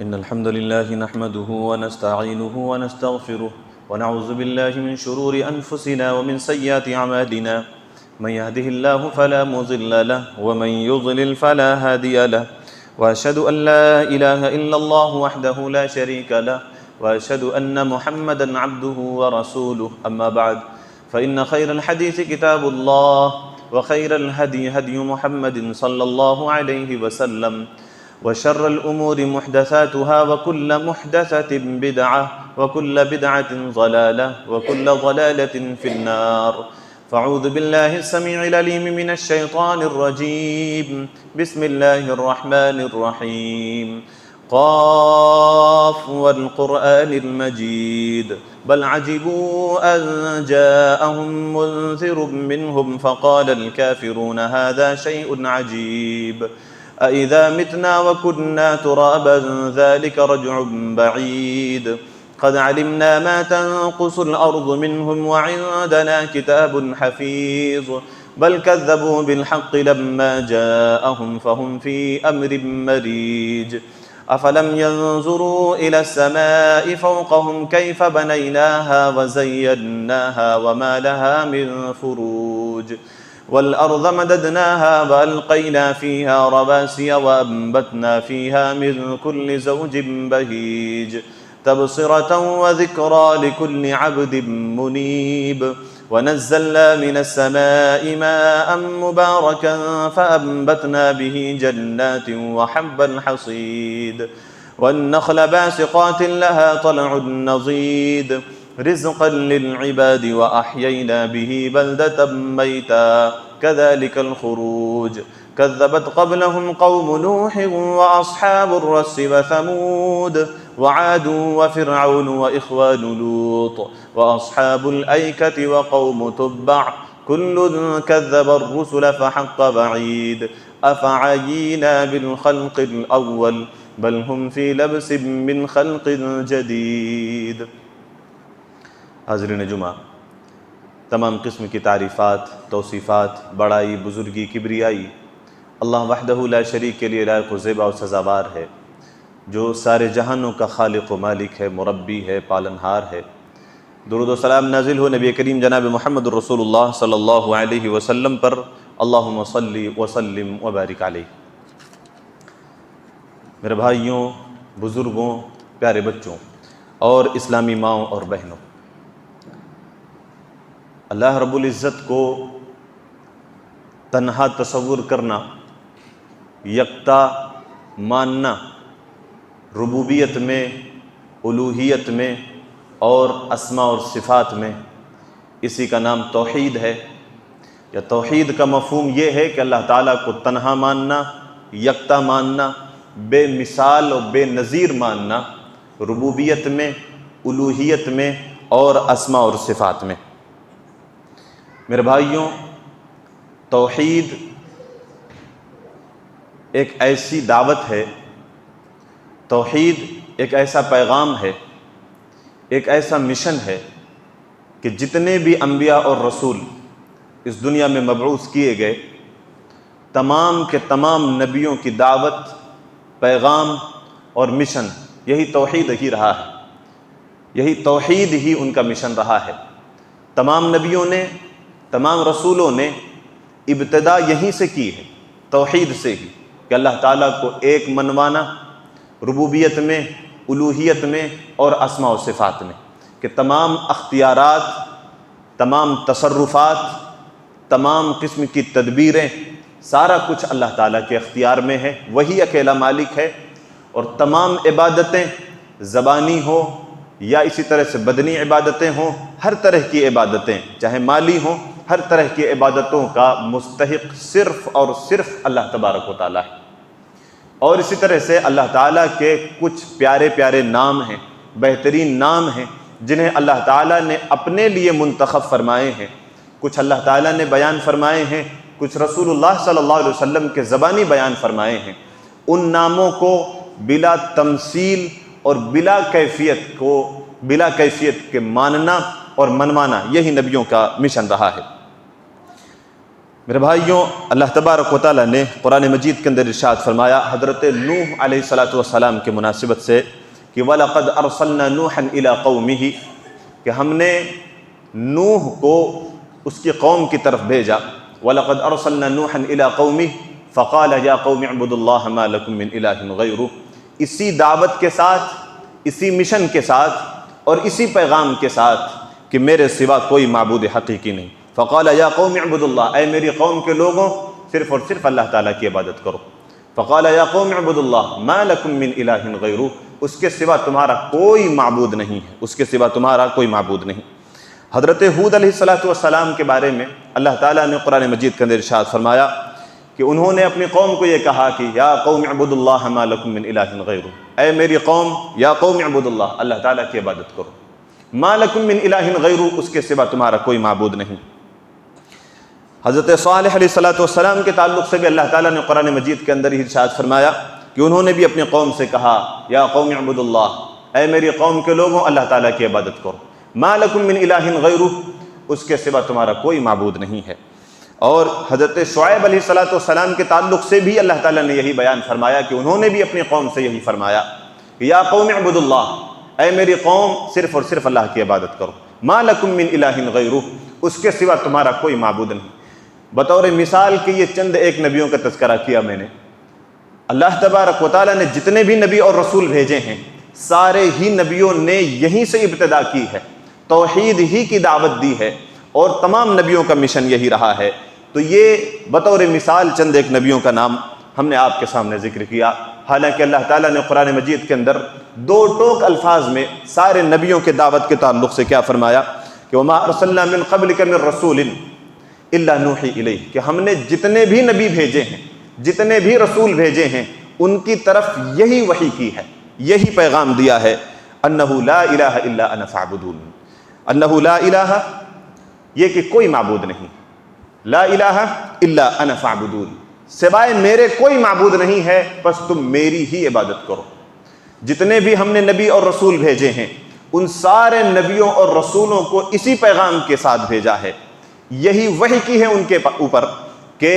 إن الحمد لله نحمده ونستعينه ونستغفره ونعوذ بالله من شرور أنفسنا ومن سيئات أعمالنا من يهده الله فلا مضل له ومن يضلل فلا هادي له وأشهد أن لا إله إلا الله وحده لا شريك له وأشهد أن محمدا عبده ورسوله أما بعد فإن خير الحديث كتاب الله وخير الهدي هدي محمد صلى الله عليه وسلم وشر الأمور محدثاتها وكل محدثة بدعة وكل بدعة ضلالة وكل ضلالة في النار فأعوذ بالله السميع العليم من الشيطان الرجيم بسم الله الرحمن الرحيم قاف والقرآن المجيد بل عجبوا أن جاءهم منذر منهم فقال الكافرون هذا شيء عجيب أإذا متنا وكنا ترابا ذلك رجع بعيد قد علمنا ما تنقص الأرض منهم وعندنا كتاب حفيظ بل كذبوا بالحق لما جاءهم فهم في أمر مريج أفلم ينظروا إلى السماء فوقهم كيف بنيناها وزيناها وما لها من فروج والأرض مددناها وألقينا فيها رواسي وأنبتنا فيها من كل زوج بهيج تبصرة وذكرى لكل عبد منيب ونزلنا من السماء ماء مباركا فأنبتنا به جنات وحب الحصيد والنخل باسقات لها طلع نضيد رزقا للعباد وأحيينا به بلدة ميتا كذلك الخروج كذبت قبلهم قوم نوح وأصحاب الرس وثمود وعاد وفرعون وإخوان لوط وأصحاب الأيكة وقوم تبع كل كذب الرسل فحق بعيد أفعينا بالخلق الأول بل هم في لبس من خلق جديد. حاضرین جمعہ، تمام قسم کی تعریفات، توصیفات، بڑائی، بزرگی، کبریائی اللہ وحدہ لا شریک کے لیے لائق و زیبا و سزاوار ہے، جو سارے جہانوں کا خالق و مالک ہے، مربی ہے، پالنہار ہے۔ درود و سلام نازل ہو نبی کریم جناب محمد رسول اللہ صلی اللہ علیہ وسلم پر، اللہم صلی وسلم وبارک علیہ۔ میرے بھائیوں، بزرگوں، پیارے بچوں اور اسلامی ماؤں اور بہنوں، اللہ رب العزت کو تنہا تصور کرنا، یکتا ماننا، ربوبیت میں، الوہیت میں اور اسماء اور صفات میں، اسی کا نام توحید ہے۔ یا توحید کا مفہوم یہ ہے کہ اللہ تعالیٰ کو تنہا ماننا، یکتا ماننا، بے مثال و بے نظیر ماننا، ربوبیت میں، الوہیت میں اور اسماء اور صفات میں۔ میرے بھائیوں، توحید ایک ایسی دعوت ہے، توحید ایک ایسا پیغام ہے، ایک ایسا مشن ہے کہ جتنے بھی انبیاء اور رسول اس دنیا میں مبعوث کیے گئے، تمام کے تمام نبیوں کی دعوت، پیغام اور مشن یہی توحید ہی رہا ہے، یہی توحید ہی ان کا مشن رہا ہے۔ تمام نبیوں نے، تمام رسولوں نے ابتدا یہیں سے کی ہے، توحید سے ہی، کہ اللہ تعالیٰ کو ایک منوانا، ربوبیت میں، الوہیت میں اور اسماء و صفات میں، کہ تمام اختیارات، تمام تصرفات، تمام قسم کی تدبیریں، سارا کچھ اللہ تعالیٰ کے اختیار میں ہے، وہی اکیلا مالک ہے۔ اور تمام عبادتیں، زبانی ہو یا اسی طرح سے بدنی عبادتیں ہوں، ہر طرح کی عبادتیں چاہے مالی ہوں، ہر طرح کی عبادتوں کا مستحق صرف اور صرف اللہ تبارک و تعالیٰ ہے۔ اور اسی طرح سے اللہ تعالیٰ کے کچھ پیارے پیارے نام ہیں، بہترین نام ہیں، جنہیں اللہ تعالیٰ نے اپنے لیے منتخب فرمائے ہیں، کچھ اللہ تعالیٰ نے بیان فرمائے ہیں، کچھ رسول اللہ صلی اللہ علیہ وسلم کے زبانی بیان فرمائے ہیں۔ ان ناموں کو بلا تمثیل اور بلا کیفیت کے ماننا اور منوانا، یہی نبیوں کا مشن رہا ہے۔ میرے بھائیوں، اللہ تبارک و تعالیٰ نے قرآن مجید کے اندر ارشاد فرمایا حضرت نوح علیہ السلام کے مناسبت سے کہ وَلَقَدْ أَرْسَلْنَا نُوحًا إِلَىٰ قَوْمِهِ، کہ ہم نے نوح کو اس کی قوم کی طرف بھیجا. وَلَقَدْ أَرْسَلْنَا نُوحًا إِلَىٰ قَوْمِهِ فَقَالَ يَا قَوْمِ اعْبُدُوا اللَّهَ مَا لَكُم مِّنْ إِلَٰهٍ غَيْرُهُ. اسی دعوت کے ساتھ، اسی مشن کے ساتھ اور اسی پیغام کے ساتھ کہ میرے سوا کوئی معبود حقیقی نہیں. فَقَالَ يَا قَوْمِ اعْبُدُوا اللَّهَ، اے میری قوم کے لوگوں صرف اور صرف اللہ تعالیٰ کی عبادت کرو. فَقَالَ يَا قَوْمِ اعْبُدُوا اللَّهَ مَا لَكُم مِّنْ إِلَٰهٍ غَيْرُهُ، اس کے سوا تمہارا کوئی معبود نہیں ہے، اس کے سوا تمہارا کوئی معبود نہیں. حضرت ہود علیہ السلام کے بارے میں اللہ تعالیٰ نے قرآن مجید کے اندر ارشاد فرمایا کہ انہوں نے اپنی قوم کو یہ کہا کہ یا قوم اعبدوا اللہ ما لکم من الہ غیرہ، اے میری قوم یا قوم اعبدوا اللہ، اللہ تعالیٰ کی عبادت کرو. ما لکم من الہ غیرہ، اس کے سوا تمہارا کوئی معبود نہیں. حضرت صالح علیہ السلام کے تعلق سے بھی اللہ تعالیٰ نے قرآن مجید کے اندر ہی ارشاد فرمایا کہ انہوں نے بھی اپنی قوم سے کہا یا قوم اعبدوا اللہ، اے میری قوم کے لوگوں اللہ تعالیٰ کی عبادت کرو. ما لکم من الہ غیرہ، اس کے سوا تمہارا کوئی معبود نہیں ہے. اور حضرت شعیب علیہ السلام کے تعلق سے بھی اللہ تعالیٰ نے یہی بیان فرمایا کہ انہوں نے بھی اپنی قوم سے یہی فرمایا کہ یا قوم اعبدوا اللہ، اے میری قوم صرف اور صرف اللہ کی عبادت کرو. ما لکم من الہ غیرہ، اس کے سوا تمہارا کوئی معبود نہیں. بطور مثال کہ یہ چند ایک نبیوں کا تذکرہ کیا میں نے. اللہ تبارک و تعالیٰ نے جتنے بھی نبی اور رسول بھیجے ہیں سارے ہی نبیوں نے یہیں سے ابتدا کی ہے، توحید ہی کی دعوت دی ہے اور تمام نبیوں کا مشن یہی رہا ہے. تو یہ بطور مثال چند ایک نبیوں کا نام ہم نے آپ کے سامنے ذکر کیا. حالانکہ اللہ تعالیٰ نے قرآن مجید کے اندر دو ٹوک الفاظ میں سارے نبیوں کے دعوت کے تعلق سے کیا فرمایا کہ وَمَا أَرْسَلْنَا مِن قَبْلِكَ مِن رَّسُولٍ إِلَّا نُوحِي إِلَيْهِ، کہ ہم نے جتنے بھی نبی بھیجے ہیں، جتنے بھی رسول بھیجے ہیں، ان کی طرف یہی وحی کی ہے، یہی پیغام دیا ہے أَنَّهُ لَا إِلَٰهَ إِلَّا أَنَا فَاعْبُدُونِ، أَنَّهُ لَا إِلَٰهَ، یہ کہ کوئی معبود نہیں، لا الہ الا انا فاعبدون، سوائے میرے کوئی معبود نہیں ہے، بس تم میری ہی عبادت کرو. جتنے بھی ہم نے نبی اور رسول بھیجے ہیں ان سارے نبیوں اور رسولوں کو اسی پیغام کے ساتھ بھیجا ہے، یہی وحی کی ہے ان کے اوپر کہ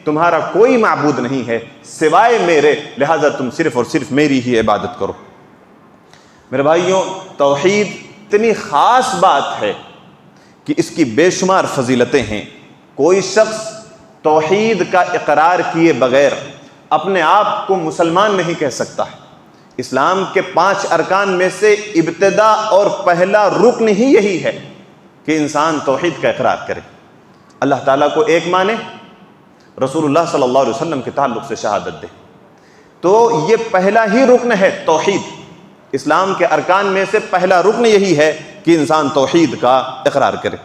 تمہارا کوئی معبود نہیں ہے سوائے میرے، لہذا تم صرف اور صرف میری ہی عبادت کرو. میرے بھائیوں، توحید اتنی خاص بات ہے کہ اس کی بے شمار فضیلتیں ہیں. کوئی شخص توحید کا اقرار کیے بغیر اپنے آپ کو مسلمان نہیں کہہ سکتا ہے. اسلام کے 5 ارکان میں سے ابتدا اور پہلا رکن ہی یہی ہے کہ انسان توحید کا اقرار کرے، اللہ تعالیٰ کو ایک مانے، رسول اللہ صلی اللہ علیہ وسلم کے تعلق سے شہادت دے. تو یہ پہلا ہی رکن ہے توحید. اسلام کے ارکان میں سے پہلا رکن یہی ہے کہ انسان توحید کا اقرار کرے.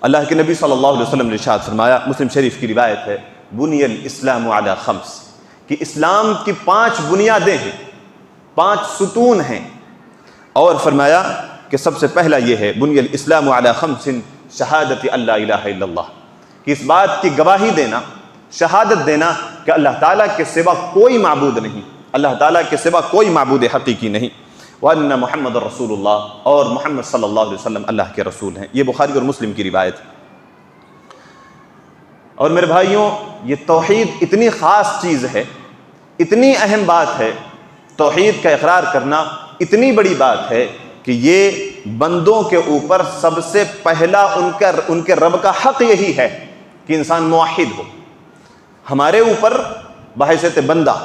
اللہ کے نبی صلی اللہ علیہ وسلم نے ارشاد فرمایا، مسلم شریف کی روایت ہے، بنی الاسلام علی 5، کہ اسلام کی 5 بنیادیں ہیں، 5 ستون ہیں. اور فرمایا کہ سب سے پہلا یہ ہے بنی الاسلام علی 5 شہادت اللہ الہ الا اللہ، کہ اس بات کی گواہی دینا، شہادت دینا کہ اللہ تعالیٰ کے سوا کوئی معبود نہیں، اللہ تعالیٰ کے سوا کوئی معبود حقیقی نہیں. وَأَنَّ مُحَمَّدٌ رَّسُولُ اللَّهِ، اور محمد صلی اللہ علیہ وسلم اللہ کے رسول ہیں. یہ بخاری اور مسلم کی روایت ہے. اور میرے بھائیوں، یہ توحید اتنی خاص چیز ہے، اتنی اہم بات ہے، توحید کا اقرار کرنا اتنی بڑی بات ہے کہ یہ بندوں کے اوپر سب سے پہلا ان کے رب کا حق یہی ہے کہ انسان موحد ہو. ہمارے اوپر بحیثیت بندہ،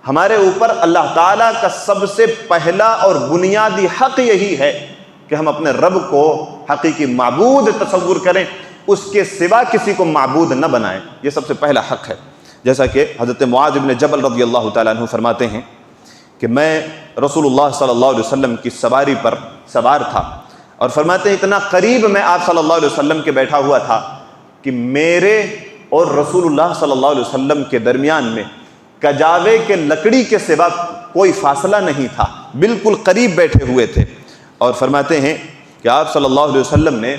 ہمارے اوپر اللہ تعالیٰ کا سب سے پہلا اور بنیادی حق یہی ہے کہ ہم اپنے رب کو حقیقی معبود تصور کریں، اس کے سوا کسی کو معبود نہ بنائیں. یہ سب سے پہلا حق ہے. جیسا کہ حضرت معاذ بن جبل رضی اللہ تعالیٰ عنہ فرماتے ہیں کہ میں رسول اللہ صلی اللہ علیہ وسلم کی سواری پر سوار تھا، اور فرماتے ہیں اتنا قریب میں آپ صلی اللہ علیہ وسلم کے بیٹھا ہوا تھا کہ میرے اور رسول اللہ صلی اللہ علیہ وسلم کے درمیان میں کجاوے کے لکڑی کے سوا کوئی فاصلہ نہیں تھا، بالکل قریب بیٹھے ہوئے تھے. اور فرماتے ہیں کہ آپ صلی اللہ علیہ وسلم نے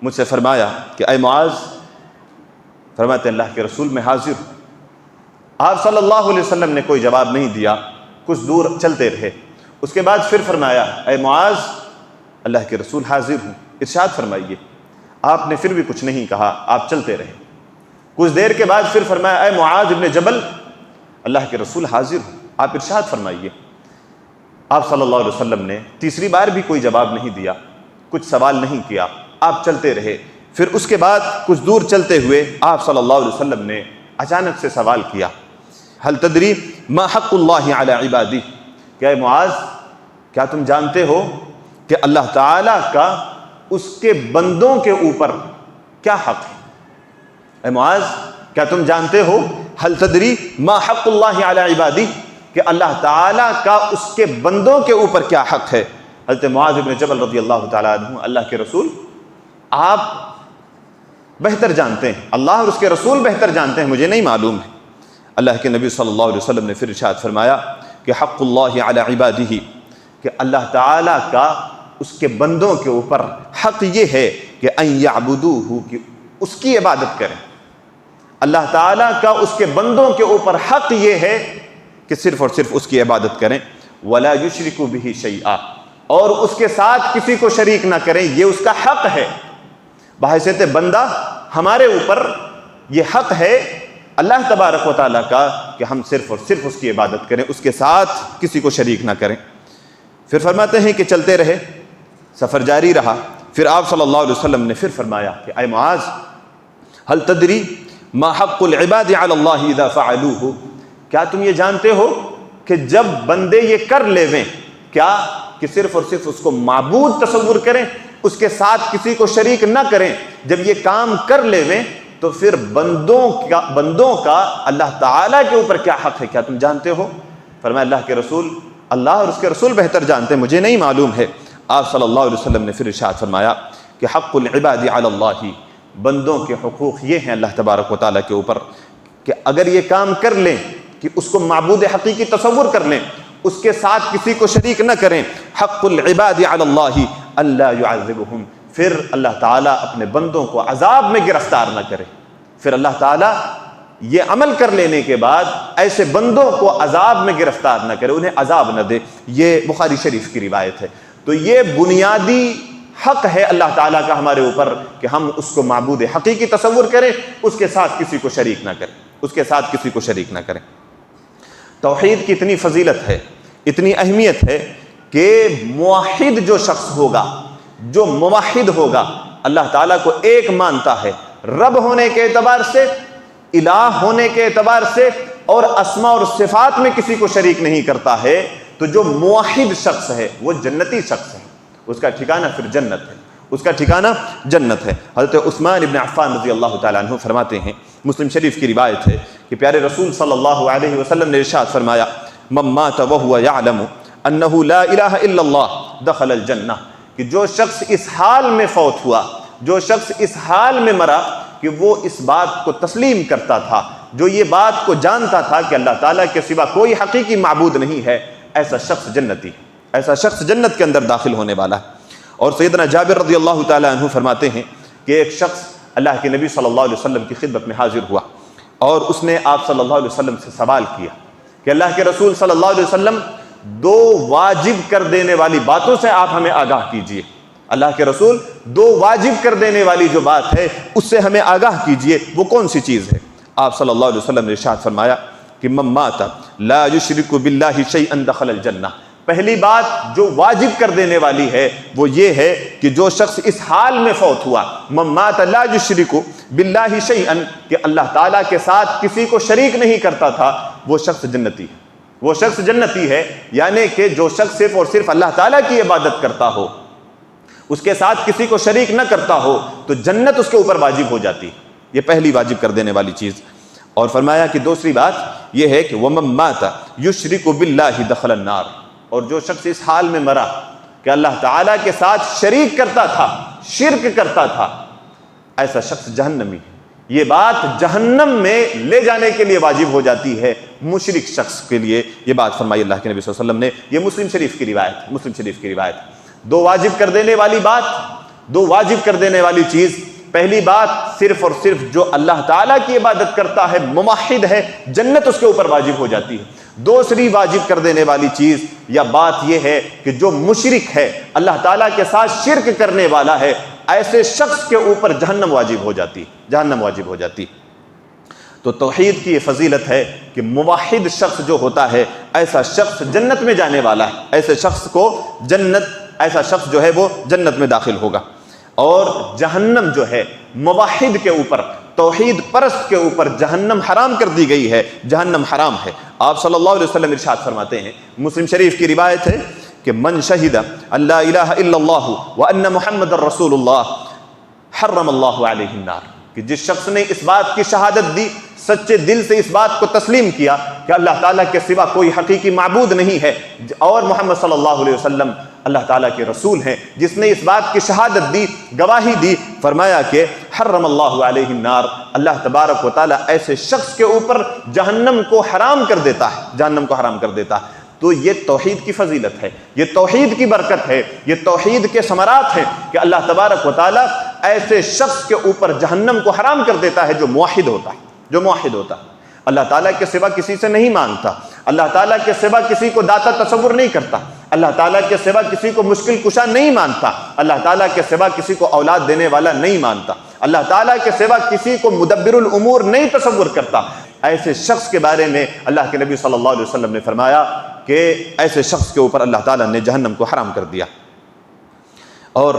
مجھ سے فرمایا کہ اے معاذ، فرماتے ہیں اللہ کے رسول میں حاضر ہوں. آپ صلی اللہ علیہ وسلم نے کوئی جواب نہیں دیا، کچھ دور چلتے رہے. اس کے بعد پھر فرمایا اے معاذ، اللہ کے رسول حاضر ہوں، ارشاد فرمائیے. آپ نے پھر بھی کچھ نہیں کہا، آپ چلتے رہے. کچھ دیر کے بعد پھر فرمایا اے معاذ ابن جبل، اللہ کے رسول حاضر ہوں، آپ ارشاد فرمائیے۔ آپ صلی اللہ علیہ وسلم نے تیسری بار بھی کوئی جواب نہیں دیا، کچھ سوال نہیں کیا، آپ چلتے رہے۔ پھر اس کے بعد کچھ دور چلتے ہوئے آپ صلی اللہ علیہ وسلم نے اچانک سے سوال کیا، هل تدری ما حق اللہ علی عبادہ، کہ اے معاذ کیا تم جانتے ہو کہ اللہ تعالیٰ کا اس کے بندوں کے اوپر کیا حق ہے؟ اے معاذ کیا تم جانتے ہو هل تدری ما حق اللہ علی عبادہ، کہ اللہ تعالیٰ کا اس کے بندوں کے اوپر کیا حق ہے؟ حضرت معاذ بن جبل رضی اللہ تعالیٰ عنہ، اللہ کے رسول آپ بہتر جانتے ہیں، اللہ اور اس کے رسول بہتر جانتے ہیں، مجھے نہیں معلوم ہے۔ اللہ کے نبی صلی اللہ علیہ وسلم نے پھر ارشاد فرمایا کہ حق اللہ علی عبادہ، کہ اللہ تعالیٰ کا اس کے بندوں کے اوپر حق یہ ہے کہ ان یعبدوہ، کہ اس کی عبادت کریں۔ اللہ تعالیٰ کا اس کے بندوں کے اوپر حق یہ ہے کہ صرف اور صرف اس کی عبادت کریں، ولا یشرکوا بہ شیئا، اور اس کے ساتھ کسی کو شریک نہ کریں، یہ اس کا حق ہے۔ بحیثیت بندہ ہمارے اوپر یہ حق ہے اللہ تبارک و تعالیٰ کا کہ ہم صرف اور صرف اس کی عبادت کریں، اس کے ساتھ کسی کو شریک نہ کریں۔ پھر فرماتے ہیں کہ چلتے رہے، سفر جاری رہا۔ پھر آپ صلی اللہ علیہ وسلم نے پھر فرمایا کہ اے معاذ هل تدری ما حق العباد علی اللہ اذا فعلوہ، کیا تم یہ جانتے ہو کہ جب بندے یہ کر لیویں، کیا کہ صرف اور صرف اس کو معبود تصور کریں، اس کے ساتھ کسی کو شریک نہ کریں، جب یہ کام کر لیویں تو پھر بندوں کا اللہ تعالیٰ کے اوپر کیا حق ہے، کیا تم جانتے ہو؟ فرمایا اللہ کے رسول، اللہ اور اس کے رسول بہتر جانتے ہیں، مجھے نہیں معلوم ہے۔ آپ صلی اللہ علیہ وسلم نے پھر ارشاد فرمایا کہ حق العباد علی اللہ، بندوں کے حقوق یہ ہیں اللہ تبارک و تعالیٰ کے اوپر کہ اگر یہ کام کر لیں کہ اس کو معبود حقیقی تصور کر لیں، اس کے ساتھ کسی کو شریک نہ کریں، حق العباد علی اللہ الا يعذبهم، پھر اللہ تعالیٰ اپنے بندوں کو عذاب میں گرفتار نہ کرے۔ پھر اللہ تعالیٰ یہ عمل کر لینے کے بعد ایسے بندوں کو عذاب میں گرفتار نہ کرے، انہیں عذاب نہ دے۔ یہ بخاری شریف کی روایت ہے۔ تو یہ بنیادی حق ہے اللہ تعالیٰ کا ہمارے اوپر کہ ہم اس کو معبود حقیقی تصور کریں، اس کے ساتھ کسی کو شریک نہ کریں، اس کے ساتھ کسی کو شریک نہ کریں۔ توحید کی اتنی فضیلت ہے، اتنی اہمیت ہے کہ موحد جو شخص ہوگا، جو موحد ہوگا، اللہ تعالیٰ کو ایک مانتا ہے، رب ہونے کے اعتبار سے، الہ ہونے کے اعتبار سے، اور اسماء اور صفات میں کسی کو شریک نہیں کرتا ہے، تو جو موحد شخص ہے وہ جنتی شخص ہے، اس کا ٹھکانہ پھر جنت ہے، اس کا ٹھکانہ جنت ہے۔ حضرت عثمان ابن عفان رضی اللہ تعالیٰ عنہ فرماتے ہیں، مسلم شریف کی روایت ہے کہ پیارے رسول صلی اللہ علیہ وسلم نے ارشاد فرمایا من مات وهو يعلم انه لا الہ الا اللہ دخل الجنہ، کہ جو شخص اس حال میں فوت ہوا، جو شخص اس حال میں مرا کہ وہ اس بات کو تسلیم کرتا تھا، جو یہ بات کو جانتا تھا کہ اللہ تعالیٰ کے سوا کوئی حقیقی معبود نہیں ہے، ایسا شخص جنتی، ایسا شخص جنت کے اندر داخل ہونے والا ہے۔ اور سیدنا جابر رضی اللہ تعالیٰ عنہ فرماتے ہیں کہ ایک شخص اللہ کے نبی صلی اللہ علیہ وسلم کی خدمت میں حاضر ہوا اور اس نے آپ صلی اللہ علیہ وسلم سے سوال کیا کہ اللہ کے رسول صلی اللہ علیہ وسلم، دو واجب کر دینے والی باتوں سے آپ ہمیں آگاہ کیجئے، اللہ کے رسول دو واجب کر دینے والی جو بات ہے اس سے ہمیں آگاہ کیجئے، وہ کون سی چیز ہے؟ آپ صلی اللہ علیہ وسلم نے ارشاد فرمایا کہ من مات لا یشرک باللہ شیئا دخل الجنہ، پہلی بات جو واجب کر دینے والی ہے وہ یہ ہے کہ جو شخص اس حال میں فوت ہوا، من مات لا یشرک باللہ شیئا، کہ اللہ تعالیٰ کے ساتھ کسی کو شریک نہیں کرتا تھا، وہ شخص جنتی ہے، وہ شخص جنتی ہے۔ یعنی کہ جو شخص صرف اور صرف اللہ تعالیٰ کی عبادت کرتا ہو، اس کے ساتھ کسی کو شریک نہ کرتا ہو، تو جنت اس کے اوپر واجب ہو جاتی، یہ پہلی واجب کر دینے والی چیز۔ اور فرمایا کہ دوسری بات یہ ہے کہ وَمَن مَاتَ يُشْرِكُ بِاللَّهِ دَخَلَ النَّارِ، اور جو شخص اس حال میں مرا کہ اللہ تعالیٰ کے ساتھ شریک کرتا تھا، شرک کرتا تھا، ایسا شخص جہنمی ہے۔ یہ بات جہنم میں لے جانے کے لیے واجب ہو جاتی ہے مشرک شخص کے لیے، یہ بات فرمائی اللہ کے نبی صلی اللہ علیہ وسلم نے۔ یہ مسلم شریف کی روایت، مسلم شریف کی روایت۔ دو واجب کر دینے والی بات، دو واجب کر دینے والی چیز، پہلی بات صرف اور صرف جو اللہ تعالیٰ کی عبادت کرتا ہے، موحد ہے، جنت اس کے اوپر واجب ہو جاتی ہے۔ دوسری واجب کر دینے والی چیز یا بات یہ ہے کہ جو مشرک ہے، اللہ تعالیٰ کے ساتھ شرک کرنے والا ہے، ایسے شخص کے اوپر جہنم واجب ہو جاتی، جہنم واجب ہو جاتی۔ تو توحید کی یہ فضیلت ہے کہ موحد شخص جو ہوتا ہے ایسا شخص جنت میں جانے والا ہے، ایسا شخص جو ہے وہ جنت میں داخل ہوگا۔ اور جہنم جو ہے موحد کے اوپر، توحید پرست کے اوپر جہنم حرام کر دی گئی ہے، جہنم حرام ہے۔ آپ صلی اللہ علیہ وسلم ارشاد فرماتے ہیں، مسلم شریف کی روایت ہے کہ من شہد ان لا الہ الا اللہ وان محمد رسول اللہ حرم اللہ علیہ النار، کہ جس شخص نے اس بات کی شہادت دی، سچے دل سے اس بات کو تسلیم کیا کہ اللہ تعالیٰ کے سوا کوئی حقیقی معبود نہیں ہے اور محمد صلی اللہ علیہ وسلم اللہ تعالیٰ کے رسول ہیں، جس نے اس بات کی شہادت دی، گواہی دی، فرمایا کہ حرم اللہ علیہ النار، اللہ تبارک و تعالیٰ ایسے شخص کے اوپر جہنم کو حرام کر دیتا ہے، جہنم کو حرام کر دیتا ہے۔ تو یہ توحید کی فضیلت ہے، یہ توحید کی برکت ہے، یہ توحید کے ثمرات ہیں کہ اللہ تبارک و تعالیٰ ایسے شخص کے اوپر جہنم کو حرام کر دیتا ہے جو موحد ہوتا ہے، جو موحد ہوتا ہے، اللہ تعالیٰ کے سوا کسی سے نہیں مانگتا، اللہ تعالیٰ کے سوا کسی کو داتا تصور نہیں کرتا، اللہ تعالیٰ کے سوا کسی کو مشکل کشا نہیں مانتا، اللہ تعالیٰ کے سوا کسی کو اولاد دینے والا نہیں مانتا، اللہ تعالیٰ کے سوا کسی کو مدبر الامور نہیں تصور کرتا۔ ایسے شخص کے بارے میں اللہ کے نبی صلی اللہ علیہ وسلم نے فرمایا کہ ایسے شخص کے اوپر اللہ تعالیٰ نے جہنم کو حرام کر دیا۔ اور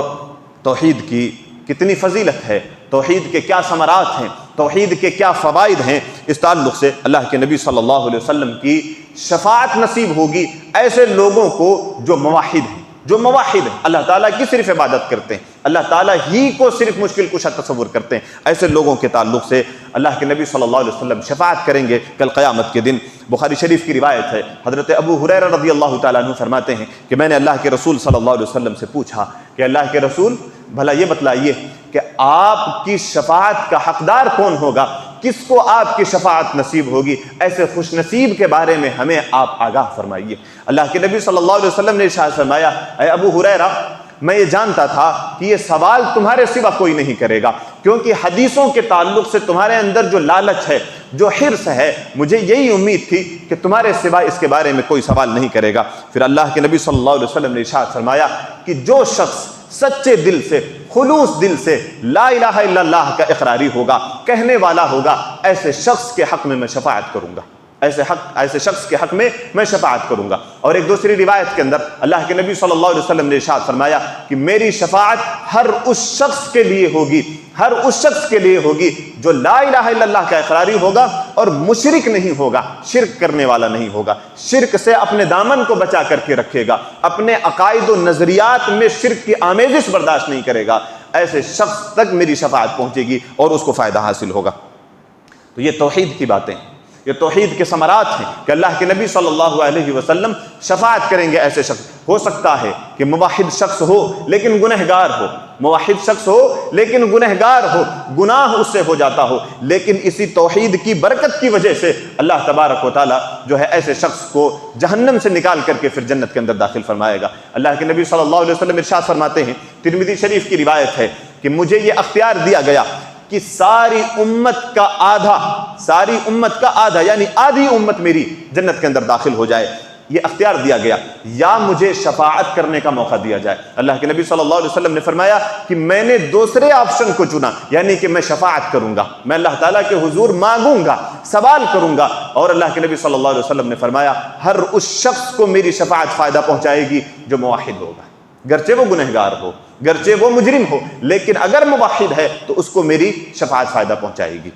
توحید کی کتنی فضیلت ہے، توحید کے کیا ثمرات ہیں، توحید کے کیا فوائد ہیں، اس تعلق سے اللہ کے نبی صلی اللہ علیہ وسلم کی شفاعت نصیب ہوگی ایسے لوگوں کو جو موحد ہیں، جو موحد ہیں، اللہ تعالیٰ کی صرف عبادت کرتے ہیں، اللہ تعالیٰ ہی کو صرف مشکل کشا تصور کرتے ہیں، ایسے لوگوں کے تعلق سے اللہ کے نبی صلی اللہ علیہ وسلم شفاعت کریں گے کل قیامت کے دن۔ بخاری شریف کی روایت ہے، حضرت ابو ہریرہ رضی اللہ تعالیٰ عنہ فرماتے ہیں کہ میں نے اللہ کے رسول صلی اللہ علیہ وسلم سے پوچھا کہ اللہ کے رسول بھلا یہ بتلائیے کہ آپ کی شفاعت کا حقدار کون ہوگا، کس کو آپ کی شفاعت نصیب ہوگی، ایسے خوش نصیب کے بارے میں ہمیں آپ آگاہ فرمائیے۔ اللہ کے نبی صلی اللہ علیہ وسلم نے ارشاد فرمایا، اے ابو ہریرہ میں یہ جانتا تھا کہ یہ سوال تمہارے سوا کوئی نہیں کرے گا، کیونکہ حدیثوں کے تعلق سے تمہارے اندر جو لالچ ہے، جو حرص ہے، مجھے یہی امید تھی کہ تمہارے سوا اس کے بارے میں کوئی سوال نہیں کرے گا۔ پھر اللہ کے نبی صلی اللہ علیہ وسلم نے ارشاد فرمایا کہ جو شخص سچے دل سے، خلوص دل سے لا الہ الا اللہ کا اقراری ہوگا، کہنے والا ہوگا، ایسے شخص کے حق میں شفاعت کروں گا، ایسے شخص کے حق میں شفاعت کروں گا۔ اور ایک دوسری روایت کے اندر اللہ کے نبی صلی اللہ علیہ وسلم نے ارشاد فرمایا کہ میری شفاعت ہر اس شخص کے لیے ہوگی، ہر اس شخص کے لیے ہوگی جو لا الہ الا اللہ کا اقراری ہوگا اور مشرک نہیں ہوگا، شرک کرنے والا نہیں ہوگا، شرک سے اپنے دامن کو بچا کر کے رکھے گا، اپنے عقائد و نظریات میں شرک کی آمیزش برداشت نہیں کرے گا، ایسے شخص تک میری شفاعت پہنچے گی اور اس کو فائدہ حاصل ہوگا۔ تو یہ توحید کی باتیں ہیں، یہ توحید کے ثمرات ہیں کہ اللہ کے نبی صلی اللہ علیہ وسلم شفاعت کریں گے ایسے شخص۔ ہو سکتا ہے کہ موحد شخص ہو لیکن گنہگار ہو، موحد شخص ہو لیکن گنہگار ہو، گناہ اس سے ہو جاتا ہو، لیکن اسی توحید کی برکت کی وجہ سے اللہ تبارک و تعالیٰ جو ہے ایسے شخص کو جہنم سے نکال کر کے پھر جنت کے اندر داخل فرمائے گا۔ اللہ کے نبی صلی اللہ علیہ وسلم ارشاد فرماتے ہیں، ترمذی شریف کی روایت ہے کہ مجھے یہ اختیار دیا گیا کہ ساری امت کا آدھا یعنی آدھی امت میری جنت کے اندر داخل ہو جائے، یہ اختیار دیا گیا، یا مجھے شفاعت کرنے کا موقع دیا جائے۔ اللہ کے نبی صلی اللہ علیہ وسلم نے فرمایا کہ میں نے دوسرے آپشن کو چنا، یعنی کہ میں شفاعت کروں گا، میں اللہ تعالیٰ کے حضور مانگوں گا، سوال کروں گا۔ اور اللہ کے نبی صلی اللہ علیہ وسلم نے فرمایا ہر اس شخص کو میری شفاعت فائدہ پہنچائے گی جو موحد ہوگا، گرچہ وہ گنہگار ہو، گرچہ وہ مجرم ہو، لیکن اگر موحد ہے تو اس کو میری شفاعت فائدہ پہنچائے گی۔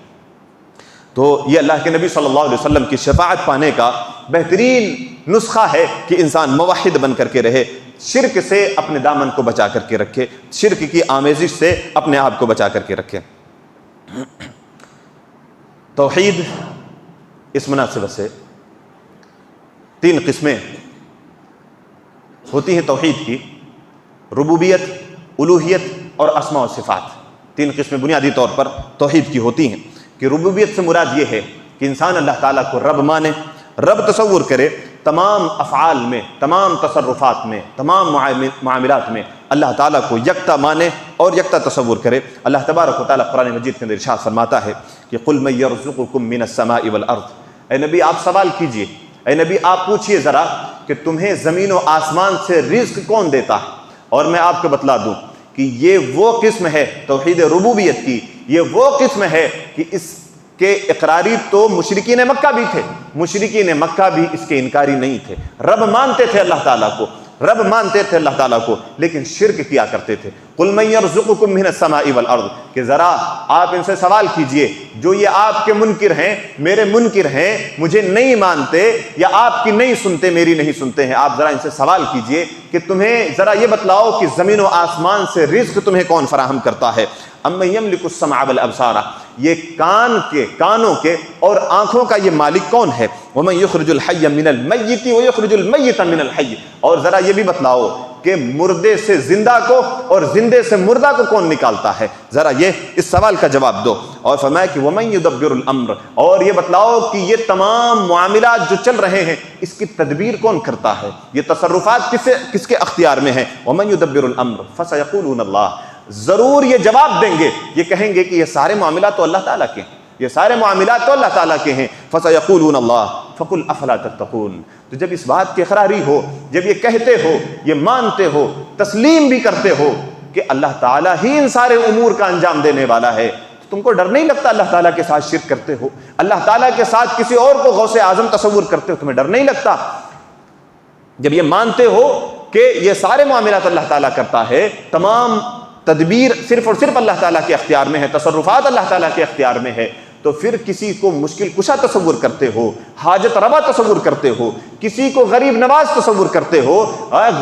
تو یہ اللہ کے نبی صلی اللہ علیہ وسلم کی شفاعت پانے کا بہترین نسخہ ہے کہ انسان موحد بن کر کے رہے، شرک سے اپنے دامن کو بچا کر کے رکھے، شرک کی آمیزش سے اپنے آپ کو بچا کر کے رکھے۔ توحید اس مناسبت سے تین قسمیں ہوتی ہیں توحید کی، ربوبیت، الوہیت اور اسماء و صفات۔ تین قسمیں بنیادی طور پر توحید کی ہوتی ہیں کہ ربوبیت سے مراد یہ ہے کہ انسان اللہ تعالیٰ کو رب مانے، رب تصور کرے، تمام افعال میں، تمام تصرفات میں، تمام معاملات میں اللہ تعالیٰ کو یکتا مانے اور یکتا تصور کرے۔ اللہ تبارک و تعالیٰ قرآن مجید کے اندر ارشاد فرماتا ہے کہ قُلْ مَن يَرْزُقُكُم مِّنَ السَّمَاءِ وَالْأَرْضِ، اے نبی آپ سوال کیجئے، اے نبی آپ پوچھئے ذرا کہ تمہیں زمین و آسمان سے رزق کون دیتا ہے، اور میں آپ کو بتلا دوں کہ یہ وہ قسم ہے توحید ربوبیت کی، یہ وہ قسم ہے کہ اس کہ اقراری تو مشرکین مکہ بھی تھے، مشرکین مکہ بھی اس کے انکاری نہیں تھے، رب مانتے تھے اللہ تعالیٰ کو، رب مانتے تھے اللہ تعالیٰ کو، لیکن شرک کیا کرتے تھے۔ قُلْ مَن يَرْزُقُكُم مِّنَ السَّمَاءِ وَالْأَرْضِ، کہ ذرا آپ ان سے سوال کیجئے، جو یہ آپ کے منکر ہیں، میرے منکر ہیں، مجھے نہیں مانتے یا آپ کی نہیں سنتے، میری نہیں سنتے ہیں، آپ ذرا ان سے سوال کیجئے کہ تمہیں ذرا یہ بتلاؤ کہ زمین و آسمان سے رزق تمہیں کون فراہم کرتا ہے۔ اَمَّن يَمْلِكُ السَّمْعَ وَالْأَبْصَارَ، یہ کانوں کے اور آنکھوں کا یہ مالک کون ہے؟ وَمَن يُخْرِجُ الْحَيَّ مِنَ الْمَيِّتِ وَيُخْرِجُ الْمَيِّتَ مِنَ الْحَيِّ، اور ذرا یہ بھی بتلاؤ کہ مردے سے زندہ کو اور زندے سے مردہ کو کون نکالتا ہے، ذرا یہ اس سوال کا جواب دو۔ اور فرمایا کہ وَمَن يُدَبِّرُ الْأَمْرَ، اور یہ بتلاؤ کہ یہ تمام معاملات جو چل رہے ہیں اس کی تدبیر کون کرتا ہے، یہ تصرفات کس کے اختیار میں ہیں۔ وَمَن يُدَبِّرُ الْأَمْرَ فَسَيَقُولُونَ اللَّهُ، ضرور یہ جواب دیں گے، یہ کہیں گے کہ یہ سارے معاملات تو اللہ تعالیٰ کے ہیں، یہ سارے معاملات تو اللہ تعالیٰ کے ہیں۔ فَسَيَقُولُونَ اللَّهُ فَقُلْ أَفَلَا تَتَّقُونَ، تو جب اس بات کی اقراری ہو، جب یہ کہتے ہو، یہ مانتے ہو، تسلیم بھی کرتے ہو کہ اللہ تعالیٰ ہی ان سارے امور کا انجام دینے والا ہے، تو تم کو ڈر نہیں لگتا؟ اللہ تعالیٰ کے ساتھ شرک کرتے ہو، اللہ تعالیٰ کے ساتھ کسی اور کو غوث اعظم تصور کرتے ہو، تمہیں ڈر نہیں لگتا؟ جب یہ مانتے ہو کہ یہ سارے معاملات اللہ تعالیٰ کرتا ہے، تمام تدبیر صرف اور صرف اللہ تعالیٰ کے اختیار میں ہے، تصرفات اللہ تعالیٰ کے اختیار میں ہے، تو پھر کسی کو مشکل کشا تصور کرتے ہو، حاجت روا تصور کرتے ہو، کسی کو غریب نواز تصور کرتے ہو،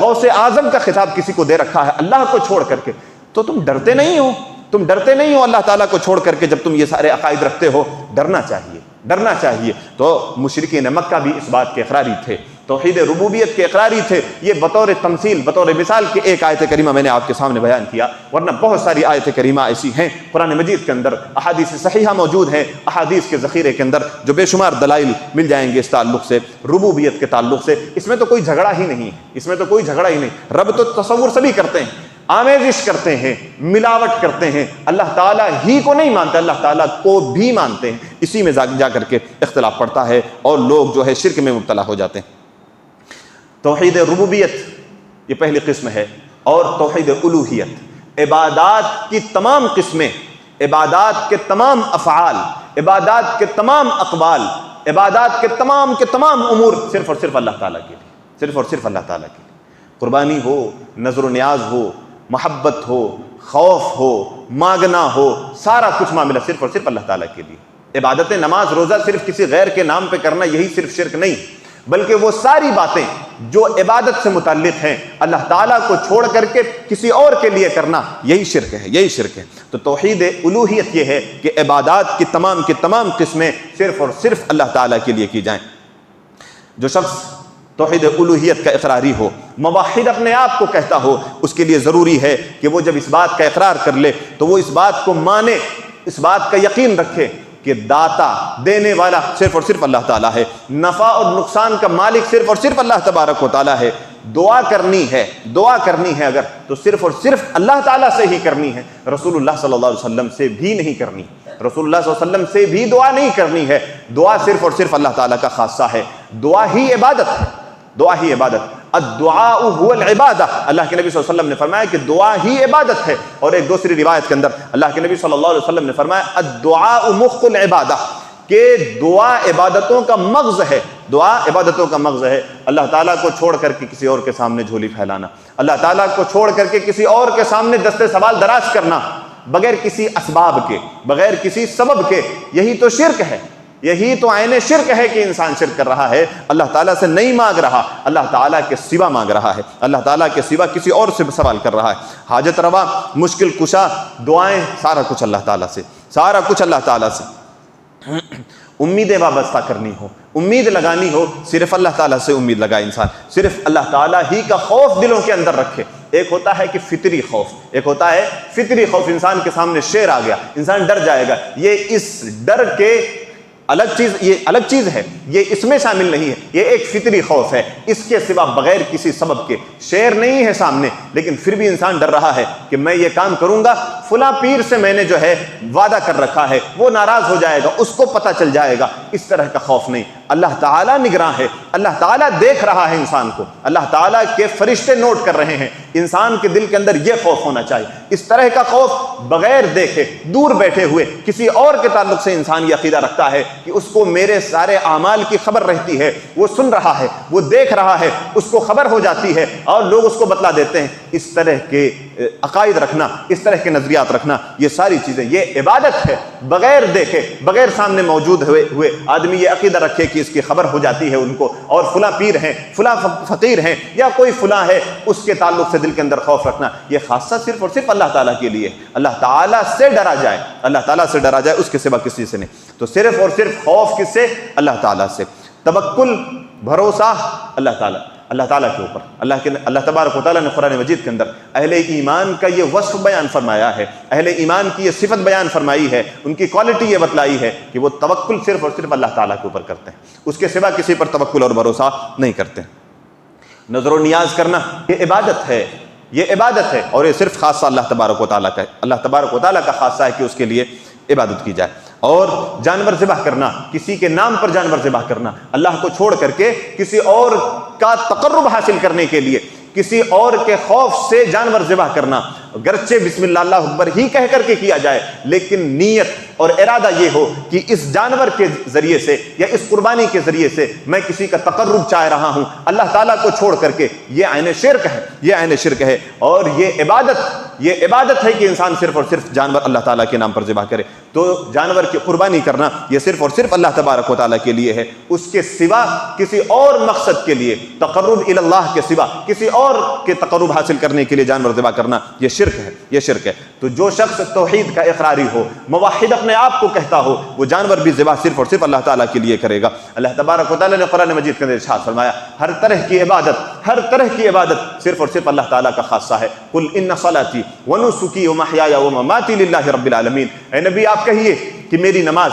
غوث اعظم کا خطاب کسی کو دے رکھا ہے اللہ کو چھوڑ کر کے، تو تم ڈرتے نہیں ہو؟ تم ڈرتے نہیں ہو اللہ تعالیٰ کو چھوڑ کر کے جب تم یہ سارے عقائد رکھتے ہو؟ ڈرنا چاہیے، ڈرنا چاہیے۔ تو مشرکین مکہ بھی اس بات کے اقراری تھے، توحید ربوبیت کے اقراری تھے۔ یہ بطور تمثیل، بطور مثال کے ایک آیت کریمہ میں نے آپ کے سامنے بیان کیا، ورنہ بہت ساری آیت کریمہ ایسی ہیں قرآن مجید کے اندر، احادیث صحیحہ موجود ہیں، احادیث کے ذخیرے کے اندر جو بے شمار دلائل مل جائیں گے اس تعلق سے، ربوبیت کے تعلق سے۔ اس میں تو کوئی جھگڑا ہی نہیں، اس میں تو کوئی جھگڑا ہی نہیں۔ رب تو تصور سبھی کرتے ہیں، آمیزش کرتے ہیں، ملاوٹ کرتے ہیں، اللہ تعالیٰ ہی کو نہیں مانتے، اللہ تعالیٰ کو بھی مانتے ہیں۔ اسی میں جا کر کے اختلاف پڑتا ہے اور لوگ جو ہے شرک میں مبتلا ہو جاتے ہیں۔ توحید ربوبیت یہ پہلی قسم ہے، اور توحید الوہیت، عبادات کی تمام قسمیں، عبادات کے تمام افعال، عبادات کے تمام اقوال، عبادات کے تمام امور صرف اور صرف اللہ تعالیٰ کے لیے، صرف اور صرف اللہ تعالیٰ کے لیے۔ قربانی ہو، نظر و نیاز ہو، محبت ہو، خوف ہو، مانگنا ہو، سارا کچھ معاملہ صرف اور صرف اللہ تعالیٰ کے لیے۔ عبادت نماز روزہ صرف کسی غیر کے نام پہ کرنا یہی صرف شرک نہیں، بلکہ وہ ساری باتیں جو عبادت سے متعلق ہیں اللہ تعالیٰ کو چھوڑ کر کے کسی اور کے لیے کرنا، یہی شرک ہے، یہی شرک ہے۔ تو توحید الوہیت یہ ہے کہ عبادات کی تمام قسمیں صرف اور صرف اللہ تعالیٰ کے لیے کی جائیں۔ جو شخص توحید الوہیت کا اقراری ہو، موحد اپنے آپ کو کہتا ہو، اس کے لیے ضروری ہے کہ وہ جب اس بات کا اقرار کر لے تو وہ اس بات کو مانے، اس بات کا یقین رکھے کہ داتا، دینے والا صرف اور صرف اللہ تعالیٰ ہے، نفع اور نقصان کا مالک صرف اور صرف اللہ تبارک و تعالیٰ ہے۔ دعا کرنی ہے اگر تو صرف اور صرف اللہ تعالیٰ سے ہی کرنی ہے، رسول اللہ صلی اللہ علیہ وسلم سے بھی نہیں کرنی، رسول اللہ صلی اللہ علیہ وسلم سے بھی دعا نہیں کرنی ہے۔ دعا صرف اور صرف اللہ تعالیٰ کا خاصہ ہے، دعا ہی عبادت ہے، دعا ہی عبادت۔ الدعاء هو العبادہ، اللہ کے نبی صلی اللہ علیہ وسلم نے فرمایا کہ دعا ہی عبادت ہے۔ اور ایک دوسری روایت کے اندر اللہ کے نبی صلی اللہ علیہ وسلم نے فرمایا الدعاء مخ العبادہ، کہ دعا عبادتوں کا مغز ہے، دعا عبادتوں کا مغز ہے۔ اللہ تعالیٰ کو چھوڑ کر کے کسی اور کے سامنے جھولی پھیلانا، اللہ تعالیٰ کو چھوڑ کر کے کسی اور کے سامنے دستے سوال دراز کرنا، بغیر کسی اسباب کے، بغیر کسی سبب کے، یہی تو شرک ہے، یہی تو عین شرک ہے کہ انسان شرک کر رہا ہے، اللہ تعالیٰ سے نہیں مانگ رہا، اللہ تعالیٰ کے سوا مانگ رہا ہے، اللہ تعالیٰ کے سوا کسی اور سے سوال کر رہا ہے۔ حاجت روا، مشکل کشا، دعائیں، سارا کچھ اللہ تعالیٰ سے، سارا کچھ اللہ تعالیٰ سے۔ امیدیں وابستہ کرنی ہو، امید لگانی ہو، صرف اللہ تعالیٰ سے امید لگائے انسان، صرف اللہ تعالیٰ ہی کا خوف دلوں کے اندر رکھے۔ ایک ہوتا ہے کہ فطری خوف، ایک ہوتا ہے فطری خوف، انسان کے سامنے شیر آ گیا، انسان ڈر جائے گا، یہ اس ڈر کے یہ الگ چیز ہے، یہ اس میں شامل نہیں ہے، یہ ایک فطری خوف ہے، اس کے سوا بغیر کسی سبب کے۔ شیر نہیں ہے سامنے، لیکن پھر بھی انسان ڈر رہا ہے کہ میں یہ کام کروں گا، فلاں پیر سے میں نے جو ہے وعدہ کر رکھا ہے، وہ ناراض ہو جائے گا، اس کو پتہ چل جائے گا، اس طرح کا خوف نہیں۔ اللہ تعالیٰ نگراں ہے، اللہ تعالیٰ دیکھ رہا ہے انسان کو، اللہ تعالیٰ کے فرشتے نوٹ کر رہے ہیں۔ انسان کے دل کے اندر یہ خوف ہونا چاہیے۔ اس طرح کا خوف بغیر دیکھے، دور بیٹھے ہوئے کسی اور کے تعلق سے انسان یہ عقیدہ رکھتا ہے کہ اس کو میرے سارے اعمال کی خبر رہتی ہے، وہ سن رہا ہے، وہ دیکھ رہا ہے، اس کو خبر ہو جاتی ہے اور لوگ اس کو بتلا دیتے ہیں۔ اس طرح کے عقائد رکھنا، اس طرح کے نظریات رکھنا، یہ ساری چیزیں یہ عبادت ہے۔ بغیر دیکھے، بغیر سامنے موجود ہوئے آدمی یہ عقیدہ رکھے کہ اس کی خبر ہو جاتی ہے ان کو، اور فلاں پیر ہیں، فلاں فقیر ہیں، یا کوئی فلاں ہے، اس کے تعلق سے دل کے اندر خوف رکھنا، یہ خاصہ صرف اور صرف اللہ تعالیٰ کے لیے۔ اللہ تعالیٰ سے ڈرا جائے، اللہ تعالیٰ سے ڈرا جائے، اس کے سوا کسی سے نہیں۔ تو صرف اور صرف خوف کس سے؟ اللہ تعالیٰ سے۔ توکل، بھروسہ اللہ تعالیٰ کے اوپر۔ اللہ تبارک و تعالیٰ نے قرآن مجید کے اندر اہل ایمان کا یہ وصف بیان فرمایا ہے، اہل ایمان کی یہ صفت بیان فرمائی ہے، ان کی کوالٹی یہ بتلائی ہے کہ وہ توکل صرف اور صرف اللہ تعالیٰ کے اوپر کرتے ہیں، اس کے سوا کسی پر توکل اور بھروسہ نہیں کرتے۔ نظر و نیاز کرنا یہ عبادت ہے، یہ عبادت ہے، اور یہ صرف خاصہ اللہ تبارک و تعالیٰ کا ہے۔ اللہ تبارک و تعالیٰ کا خاصہ ہے کہ اس کے لیے عبادت کی جائے۔ اور جانور ذبح کرنا، کسی کے نام پر جانور ذبح کرنا، اللہ کو چھوڑ کر کے کسی اور کا تقرب حاصل کرنے کے لیے، کسی اور کے خوف سے جانور ذبح کرنا، گرچہ بسم اللہ اللہ اکبر ہی کہہ کر کے کیا جائے، لیکن نیت اور ارادہ یہ ہو کہ اس جانور کے ذریعے سے یا اس قربانی کے ذریعے سے میں کسی کا تقرب چاہ رہا ہوں اللہ تعالیٰ کو چھوڑ کر کے، یہ عین شرک ہے، یہ عین شرک ہے۔ اور یہ عبادت ہے کہ انسان صرف اور صرف جانور اللہ تعالیٰ کے نام پر ذبح کرے۔ تو جانور کی قربانی کرنا یہ صرف اور صرف اللہ تبارک و تعالیٰ کے لیے ہے، اس کے سوا کسی اور مقصد کے لیے، تقرب الی اللہ کے سوا کسی اور کے تقرب حاصل کرنے کے لیے جانور ذبح کرنا یہ شرک ہے، یہ شرک ہے۔ تو جو شخص توحید کا اقراری ہو، موحد اپنے آپ کو کہتا ہو، وہ جانور بھی ذبح صرف اور صرف اللہ تعالیٰ کے لیے کرے گا۔ اللہ تبارک و تعالیٰ نے قرآن مجید کے اندر ارشاد فرمایا، ہر طرح کی عبادت صرف اور صرف اللہ تعالیٰ کا خاصہ ہے۔ قل ان صلاتی ونسکی ومحیای ومماتی للہ رب العالمین، اے نبی آپ کہیے کہ میری نماز،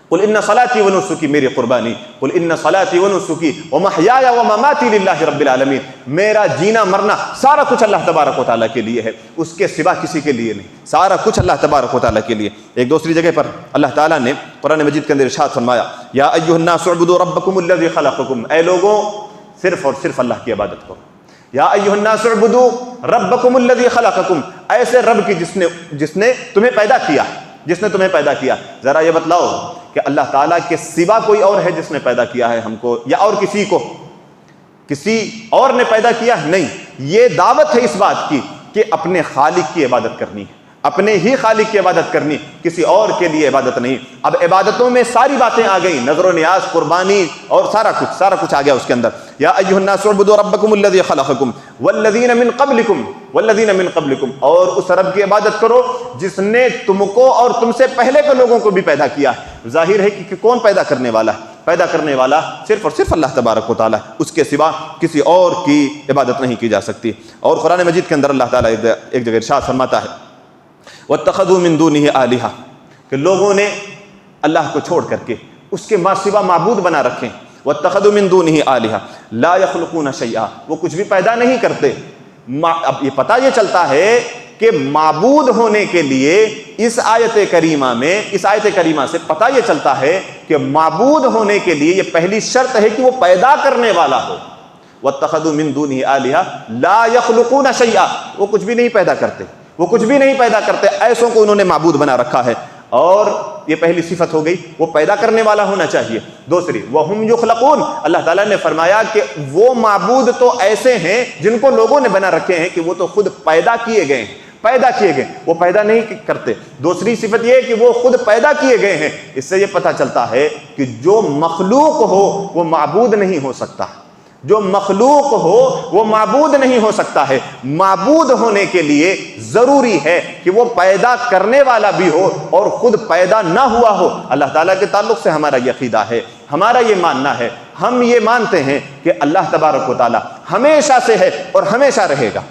قل ان صلاتی ونسکی میری قربانی، قل ان صلاتی ونسکی ومحیای ومماتی للہ رب العالمین، میرا جینا مرنا سارا کچھ اللہ تبارک و تعالیٰ کے لیے ہے، اس کے سوا کسی کے لیے نہیں، سارا کچھ اللہ تبارک و تعالیٰ کے لیے۔ ایک دوسری جگہ پر اللہ تعالیٰ نے قرآن مجید کے اندر ارشاد فرمایا، یا ایھا الناس اعبدوا ربکم الذی خلقکم، اے لوگوں صرف اور صرف اللہ کی عبادت کرو۔ یا ایھا الناس اعبدوا ربکم الذی خلقکم، ایسے رب کی جس نے تمہیں پیدا کیا، جس نے تمہیں پیدا کیا۔ ذرا یہ بتلاؤ کہ اللہ تعالیٰ کے سوا کوئی اور ہے جس نے پیدا کیا ہے ہم کو، یا اور کسی کو، کسی اور نے پیدا کیا ہے؟ نہیں۔ یہ دعوت ہے اس بات کی کہ اپنے خالق کی عبادت کرنی ہے، اپنے ہی خالق کی عبادت کرنی، کسی اور کے لیے عبادت نہیں۔ اب عبادتوں میں ساری باتیں آ گئیں، نظر و نیاز، قربانی اور سارا کچھ آ گیا اس کے اندر۔ یا ایھا الناس اعبدوا ربکم الذی خلقکم والذین من قبلکم، اور اس رب کی عبادت کرو جس نے تم کو اور تم سے پہلے کے لوگوں کو بھی پیدا کیا ہے۔ ظاہر ہے کہ کون پیدا کرنے والا ہے؟ پیدا کرنے والا صرف اور صرف اللہ تبارک و تعالیٰ، اس کے سوا کسی اور کی عبادت نہیں کی جا سکتی۔ اور قرآن مجید کے اندر اللہ تعالیٰ ایک جگہ ارشاد فرماتا ہے، وَاتَّخَذُوا مِن دُونِهِ آلِهَةً، کہ لوگوں نے اللہ کو چھوڑ کر کے اس کے ماں سوا معبود بنا رکھے۔ وَاتَّخَذُوا مِن دُونِهِ آلِهَةً لَا يَخْلُقُونَ شَيْئًا، وہ کچھ بھی پیدا نہیں کرتے۔ اب یہ پتہ یہ چلتا ہے کہ معبود ہونے کے لیے اس آیت کریمہ سے پتہ یہ چلتا ہے کہ معبود ہونے کے لیے یہ پہلی شرط ہے کہ وہ پیدا کرنے والا ہو۔ وَاتَّخَذُوا مِن دُونِهِ آلِهَةً لَا يَخْلُقُونَ شَيْئًا، وہ کچھ بھی نہیں پیدا کرتے، وہ کچھ بھی نہیں پیدا کرتے، ایسوں کو انہوں نے معبود بنا رکھا ہے۔ اور یہ پہلی صفت ہو گئی، وہ پیدا کرنے والا ہونا چاہیے۔ دوسری، وَهُمْ يُخْلَقُونَ، اللہ تعالیٰ نے فرمایا کہ وہ معبود تو ایسے ہیں جن کو لوگوں نے بنا رکھے ہیں کہ وہ تو خود پیدا کیے گئے ہیں، وہ پیدا نہیں کرتے۔ دوسری صفت یہ ہے کہ وہ خود پیدا کیے گئے ہیں۔ اس سے یہ پتہ چلتا ہے کہ جو مخلوق ہو وہ معبود نہیں ہو سکتا، جو مخلوق ہو وہ معبود نہیں ہو سکتا ہے۔ معبود ہونے کے لیے ضروری ہے کہ وہ پیدا کرنے والا بھی ہو اور خود پیدا نہ ہوا ہو۔ اللہ تعالیٰ کے تعلق سے ہمارا یہ عقیدہ ہے، ہمارا یہ ماننا ہے، ہم یہ مانتے ہیں کہ اللہ تبارک و تعالیٰ ہمیشہ سے ہے اور ہمیشہ رہے گا۔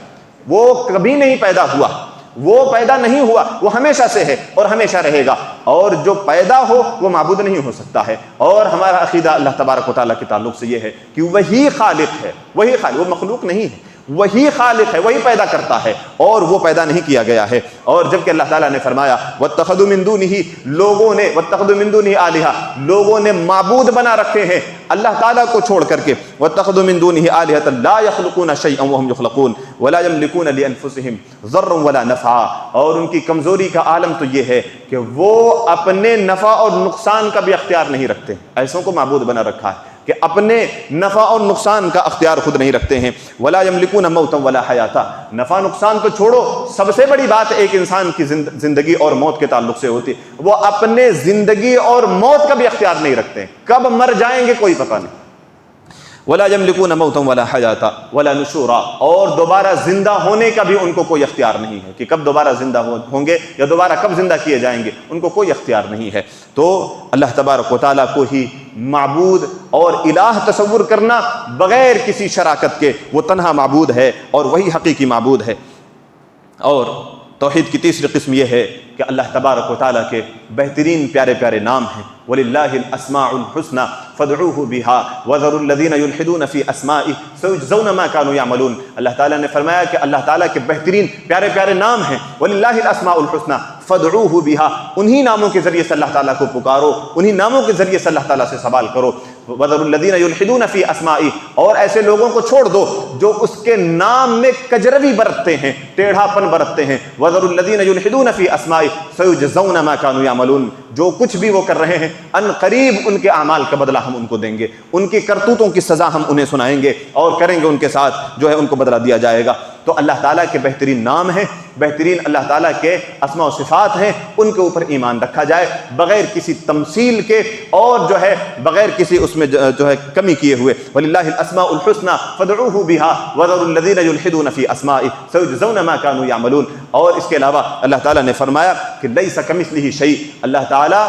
وہ کبھی نہیں پیدا ہوا، وہ پیدا نہیں ہوا، وہ ہمیشہ سے ہے اور ہمیشہ رہے گا، اور جو پیدا ہو وہ معبود نہیں ہو سکتا ہے۔ اور ہمارا عقیدہ اللہ تبارک و تعالیٰ کے تعلق سے یہ ہے کہ وہی خالق ہے، وہی خالق، وہ مخلوق نہیں ہے، وہی خالق ہے، وہی پیدا کرتا ہے اور وہ پیدا نہیں کیا گیا ہے۔ اور جب کہ اللہ تعالیٰ نے فرمایا وَاتَّخَذُوا مِن دُونِهِ، لوگوں نے وَاتَّخَذُوا مِن دُونِهِ آلِهَةً، لوگوں نے معبود بنا رکھے ہیں اللہ تعالیٰ کو چھوڑ کر کے، وَاتَّخَذُوا مِن دُونِهِ آلِهَةً لَا يَخْلُقُونَ شَيْئًا وَهُمْ يُخْلَقُونَ وَلَا يَمْلِكُونَ لِأَنفُسِهِمْ ضَرًّا وَلَا نَفْعًا۔ اور ان کی کمزوری کا عالم تو یہ ہے کہ وہ اپنے نفع اور نقصان کا بھی اختیار نہیں رکھتے، ایسوں کو معبود بنا رکھا ہے کہ اپنے نفع اور نقصان کا اختیار خود نہیں رکھتے ہیں۔ ولا یملکون موتا ولا حیاتا، نفع نقصان تو چھوڑو، سب سے بڑی بات ایک انسان کی زندگی اور موت کے تعلق سے ہوتی ہے، وہ اپنے زندگی اور موت کا بھی اختیار نہیں رکھتے ہیں، کب مر جائیں گے کوئی پتہ نہیں۔ ولا یملکون موتا ولا حیاتا ولا نشورا، اور دوبارہ زندہ ہونے کا بھی ان کو کوئی اختیار نہیں ہے کہ کب دوبارہ زندہ ہوں گے یا دوبارہ کب زندہ کیے جائیں گے، ان کو کوئی اختیار نہیں ہے۔ تو اللہ تبارک و تعالیٰ کو ہی معبود اور الہ تصور کرنا بغیر کسی شراکت کے، وہ تنہا معبود ہے اور وہی حقیقی معبود ہے۔ اور توحید کی تیسری قسم یہ ہے کہ اللہ تبارک و تعالیٰ کے بہترین پیارے پیارے نام ہیں، وَلِلَّهِ الْأَسْمَاءُ الْحُسْنَى فَادْعُوهُ بِهَا وَذَرُوا الَّذِينَ يُلْحِدُونَ فِي أَسْمَائِهِ سَيُجْزَوْنَ مَا كَانُوا يَعْمَلُونَ۔ اللہ تعالیٰ نے فرمایا کہ اللہ تعالیٰ کے بہترین پیارے پیارے نام ہیں، وَلِلَّهِ الْأَسْمَاءُ الْحُسْنَى فَادْعُوهُ بِهَا، انہی ناموں کے ذریعے سے اللہ تعالیٰ کو پکارو، انہی ناموں کے ذریعے سے اللہ تعالیٰ سے سوال کرو۔ وَذَرُوا الَّذِينَ يُلْحِدُونَ فِي أَسْمَائِهِ، اور ایسے لوگوں کو چھوڑ دو جو اس کے نام میں کجروی برتتے ہیں، ٹیڑھا پن برتتے ہیں۔ وَذَرُوا الَّذِينَ يُلْحِدُونَ فِي أَسْمَائِهِ سَيُجْزَوْنَ مَا كَانُوا يَعْمَلُونَ، جو کچھ بھی وہ کر رہے ہیں ان قریب ان کے اعمال کا بدلہ ہم ان کو دیں گے، ان کی کرتوتوں کی سزا ہم انہیں سنائیں گے اور کریں گے ان کے ساتھ جو ہے ان کو بدلہ دیا جائے گا۔ تو اللہ تعالیٰ کے بہترین نام ہیں، بہترین اللہ تعالیٰ کے اسماء و صفات ہیں، ان کے اوپر ایمان رکھا جائے بغیر کسی تمثیل کے اور جو ہے بغیر کسی اس میں جو ہے کمی کیے ہوئے۔ وَلِلَّهِ الْأَسْمَاءُ الْحُسْنَى فَادْعُوهُ بِهَا وَذَرُوا الَّذِينَ يُلْحِدُونَ فِي أَسْمَائِهِ سَيُجْزَوْنَ مَا كَانُوا يَعْمَلُونَ۔ اور اس کے علاوہ اللہ تعالیٰ نے فرمایا کہ لَيْسَ كَمِثْلِهِ شَيْءٌ، اللہ تعالیٰ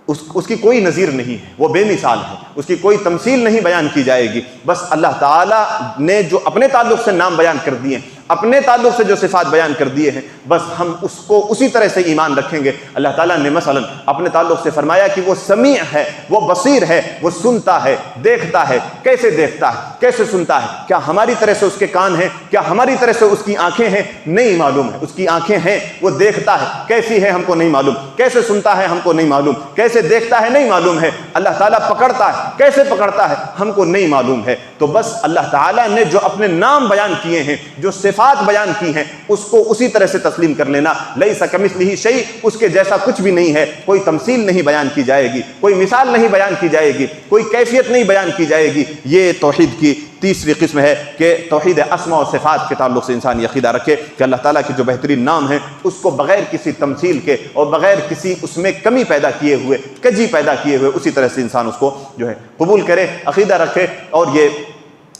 اس کی کوئی نظیر نہیں ہے، وہ بے مثال ہے، اس کی کوئی تمثیل نہیں بیان کی جائے گی۔ بس اللہ تعالیٰ نے جو اپنے تعلق سے نام بیان کر دیے، اپنے تعلق سے جو صفات بیان کر دیے ہیں، بس ہم اس کو اسی طرح سے ایمان رکھیں گے۔ اللہ تعالیٰ نے مثلا اپنے تعلق سے فرمایا کہ وہ سمیع ہے، وہ بصیر ہے، وہ سنتا ہے، دیکھتا ہے۔ کیسے دیکھتا ہے، کیسے سنتا ہے؟ کیا ہماری طرح سے اس کے کان ہیں؟ کیا ہماری طرح سے اس کی آنکھیں ہیں؟ نہیں معلوم ہے، اس کی آنکھیں ہیں، وہ دیکھتا ہے، کیسی ہے ہم کو نہیں معلوم، کیسے سنتا ہے ہم کو نہیں معلوم، کیسے دیکھتا ہے نہیں معلوم ہے۔ اللہ تعالیٰ پکڑتا ہے، کیسے پکڑتا ہے ہم کو نہیں معلوم ہے۔ تو بس اللہ تعالیٰ نے جو اپنے نام بیان کیے ہیں، جو صفات بیان کی ہیں، اس کو اسی طرح سے تسلیم کر لینا۔ لیس کمثلہ شیء، اس کے جیسا کچھ بھی نہیں ہے، کوئی تمثیل نہیں بیان کی جائے گی، کوئی مثال نہیں بیان کی جائے گی، کوئی کیفیت نہیں بیان کی جائے گی۔ یہ توحید کی تیسری قسم ہے کہ توحید اسماء و صفات کے تعلق سے انسان یہ عقیدہ رکھے کہ اللہ تعالیٰ کے جو بہترین نام ہیں اس کو بغیر کسی تمثیل کے اور بغیر کسی اس میں کمی پیدا کیے ہوئے، کجی پیدا کیے ہوئے، اسی طرح سے انسان اس کو جو ہے قبول کرے، عقیدہ رکھے۔ اور یہ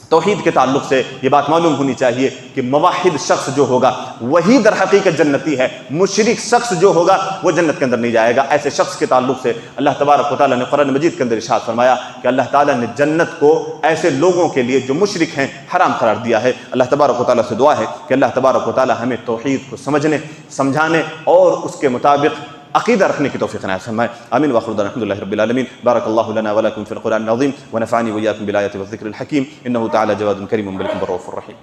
توحید کے تعلق سے یہ بات معلوم ہونی چاہیے کہ موحد شخص جو ہوگا وہی در حقیقت جنتی ہے، مشرک شخص جو ہوگا وہ جنت کے اندر نہیں جائے گا۔ ایسے شخص کے تعلق سے اللہ تبارک و تعالیٰ نے قرآن مجید کے اندر ارشاد فرمایا کہ اللہ تعالیٰ نے جنت کو ایسے لوگوں کے لیے جو مشرک ہیں حرام قرار دیا ہے۔ اللہ تبارک و تعالیٰ سے دعا ہے کہ اللہ تبارک و تعالیٰ ہمیں توحید کو سمجھنے، سمجھانے اور اس کے مطابق عقیدہ رکھنے کی توفیق عنایت فرمائے۔ آمین وآخر دعوانا الحمد للہ رب العالمین۔ بارک اللہ لنا ولکم فی القرآن العظیم ونفعنی وإیاکم بالآیات والذکر الحکیم، انہ تعالی جواد کریم بالکم رؤوف رحیم۔